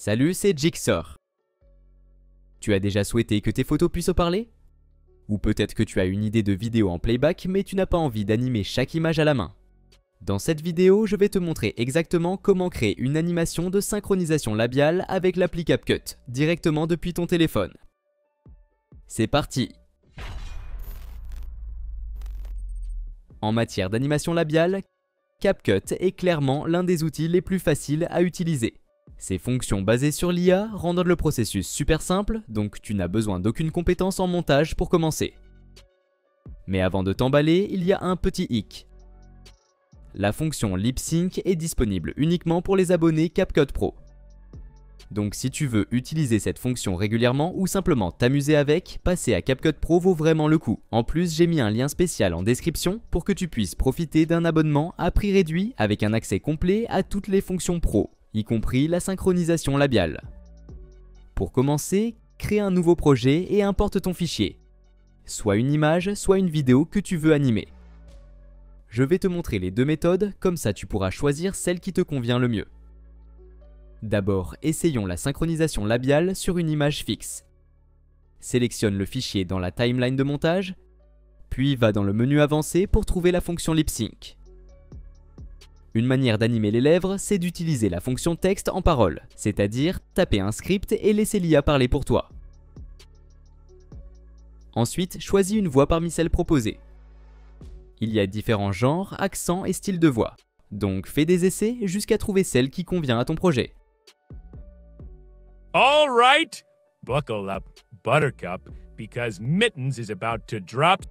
Salut, c'est Jigsaw. Tu as déjà souhaité que tes photos puissent parler? Ou peut-être que tu as une idée de vidéo en playback mais tu n'as pas envie d'animer chaque image à la main. Dans cette vidéo, je vais te montrer exactement comment créer une animation de synchronisation labiale avec l'appli CapCut, directement depuis ton téléphone. C'est parti! En matière d'animation labiale, CapCut est clairement l'un des outils les plus faciles à utiliser. Ses fonctions basées sur l'IA rendent le processus super simple, donc tu n'as besoin d'aucune compétence en montage pour commencer. Mais avant de t'emballer, il y a un petit hic. La fonction Lip Sync est disponible uniquement pour les abonnés CapCut Pro. Donc si tu veux utiliser cette fonction régulièrement ou simplement t'amuser avec, passer à CapCut Pro vaut vraiment le coup. En plus, j'ai mis un lien spécial en description pour que tu puisses profiter d'un abonnement à prix réduit avec un accès complet à toutes les fonctions pro, y compris la synchronisation labiale. Pour commencer, crée un nouveau projet et importe ton fichier. Soit une image, soit une vidéo que tu veux animer. Je vais te montrer les deux méthodes, comme ça tu pourras choisir celle qui te convient le mieux. D'abord, essayons la synchronisation labiale sur une image fixe. Sélectionne le fichier dans la timeline de montage, puis va dans le menu avancé pour trouver la fonction Lip Sync. Une manière d'animer les lèvres, c'est d'utiliser la fonction texte en parole, c'est-à-dire taper un script et laisser l'IA parler pour toi. Ensuite, choisis une voix parmi celles proposées. Il y a différents genres, accents et styles de voix, donc fais des essais jusqu'à trouver celle qui convient à ton projet. All right, buckle up, Buttercup, because Mittens is about to drop.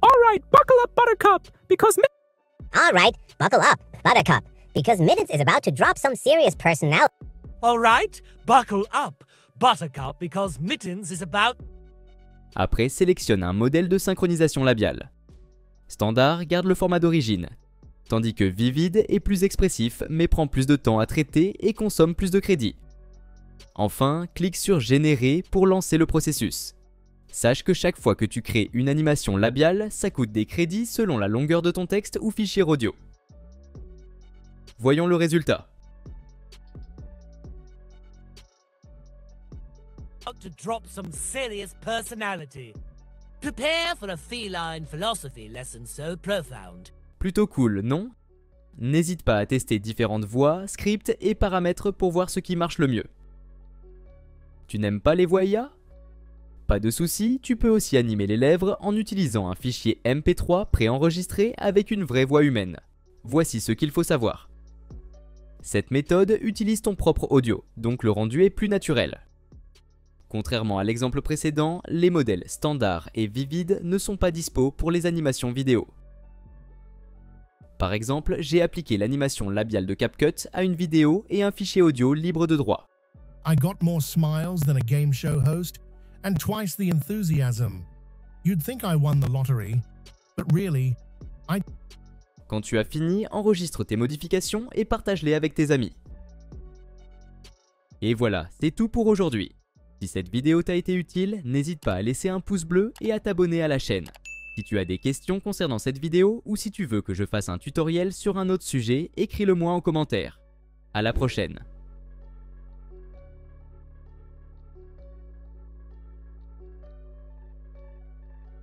All right, buckle up, Buttercup, because All right, buckle up, Buttercup, because Mittens is about to drop some serious personality. All right, buckle up, Buttercup, because Mittens is about... Après, sélectionne un modèle de synchronisation labiale. Standard garde le format d'origine, tandis que Vivid est plus expressif mais prend plus de temps à traiter et consomme plus de crédit. Enfin, clique sur Générer pour lancer le processus. Sache que chaque fois que tu crées une animation labiale, ça coûte des crédits selon la longueur de ton texte ou fichier audio. Voyons le résultat. to drop some serious personality. Prepare for a feline philosophy lesson so profound. Plutôt cool, non? N'hésite pas à tester différentes voix, scripts et paramètres pour voir ce qui marche le mieux. Tu n'aimes pas les voix IA? Pas de souci, tu peux aussi animer les lèvres en utilisant un fichier MP3 préenregistré avec une vraie voix humaine. Voici ce qu'il faut savoir. Cette méthode utilise ton propre audio, donc le rendu est plus naturel. Contrairement à l'exemple précédent, les modèles standard et vivid ne sont pas dispo pour les animations vidéo. Par exemple, j'ai appliqué l'animation labiale de CapCut à une vidéo et un fichier audio libre de droit. I got more smiles than a game show host and twice the enthusiasm. You'd think I won the lottery, but really, Quand tu as fini, enregistre tes modifications et partage-les avec tes amis. Et voilà, c'est tout pour aujourd'hui. Si cette vidéo t'a été utile, n'hésite pas à laisser un pouce bleu et à t'abonner à la chaîne. Si tu as des questions concernant cette vidéo ou si tu veux que je fasse un tutoriel sur un autre sujet, écris-le moi en commentaire. À la prochaine.